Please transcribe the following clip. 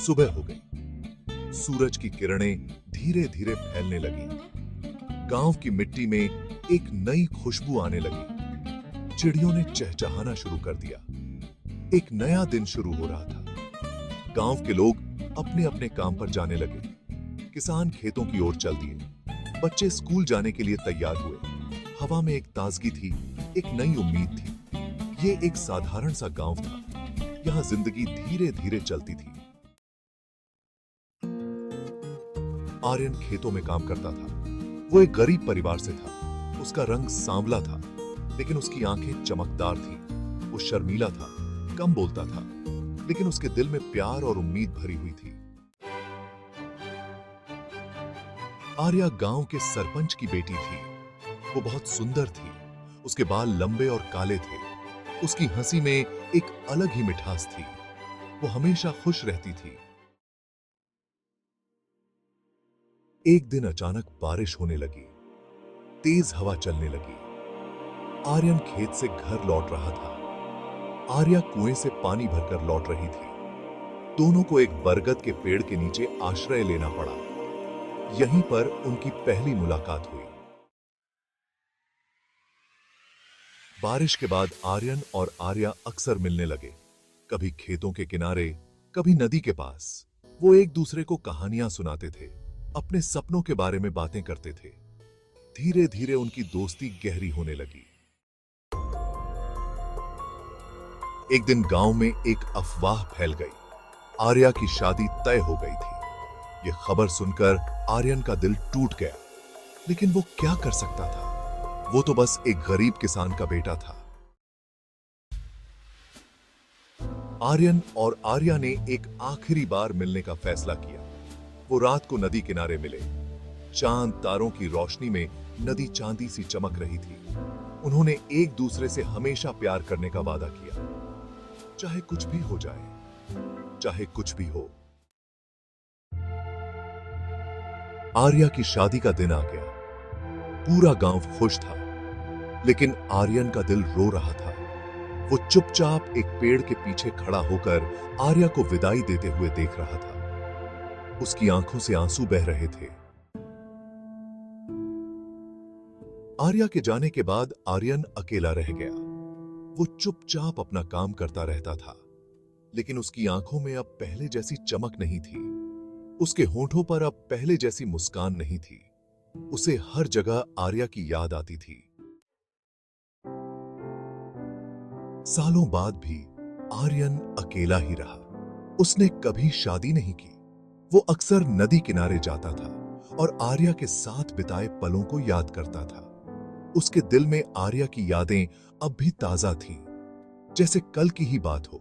सुबह हो गई। सूरज की किरणें धीरे धीरे फैलने लगी। गांव की मिट्टी में एक नई खुशबू आने लगी। चिड़ियों ने चहचहाना शुरू कर दिया। एक नया दिन शुरू हो रहा था। गांव के लोग अपने अपने काम पर जाने लगे। किसान खेतों की ओर चल दिए। बच्चे स्कूल जाने के लिए तैयार हुए। हवा में एक ताजगी थी, एक नई उम्मीद थी। ये एक साधारण सा गांव था। यहां जिंदगी धीरे धीरे चलती थी। आर्यन खेतों में काम करता था। वो एक गरीब परिवार से था। उसका रंग सांवला था, लेकिन उसकी आंखें चमकदार थीं। वो शर्मीला था, कम बोलता था, लेकिन उसके दिल में प्यार और उम्मीद भरी हुई थी। आर्या गांव के सरपंच की बेटी थी। वो बहुत सुंदर थी। उसके बाल लंबे और काले थे। उसकी हंसी में एक अलग ही मिठास थी। वो हमेशा खुश रहती थी। एक दिन अचानक बारिश होने लगी। तेज हवा चलने लगी। आर्यन खेत से घर लौट रहा था। आर्या कुएं से पानी भरकर लौट रही थी। दोनों को एक बरगद के पेड़ के नीचे आश्रय लेना पड़ा। यहीं पर उनकी पहली मुलाकात हुई। बारिश के बाद आर्यन और आर्या अक्सर मिलने लगे। कभी खेतों के किनारे, कभी नदी के पास। वो एक दूसरे को कहानियां सुनाते थे, अपने सपनों के बारे में बातें करते थे। धीरे धीरे उनकी दोस्ती गहरी होने लगी। एक दिन गांव में एक अफवाह फैल गई। आर्या की शादी तय हो गई थी। यह खबर सुनकर आर्यन का दिल टूट गया, लेकिन वो क्या कर सकता था? वो तो बस एक गरीब किसान का बेटा था। आर्यन और आर्या ने एक आखिरी बार मिलने का फैसला किया। वो रात को नदी किनारे मिले। चांद तारों की रोशनी में नदी चांदी सी चमक रही थी। उन्होंने एक दूसरे से हमेशा प्यार करने का वादा किया, चाहे कुछ भी हो जाए, चाहे कुछ भी हो। आर्या की शादी का दिन आ गया। पूरा गांव खुश था, लेकिन आर्यन का दिल रो रहा था। वो चुपचाप एक पेड़ के पीछे खड़ा होकर आर्या को विदाई देते हुए देख रहा था। उसकी आंखों से आंसू बह रहे थे। आर्या के जाने के बाद आर्यन अकेला रह गया। वो चुपचाप अपना काम करता रहता था, लेकिन उसकी आंखों में अब पहले जैसी चमक नहीं थी। उसके होठों पर अब पहले जैसी मुस्कान नहीं थी। उसे हर जगह आर्या की याद आती थी। सालों बाद भी आर्यन अकेला ही रहा। उसने कभी शादी नहीं की। वो अक्सर नदी किनारे जाता था और आर्या के साथ बिताए पलों को याद करता था। उसके दिल में आर्या की यादें अब भी ताजा थीं, जैसे कल की ही बात हो।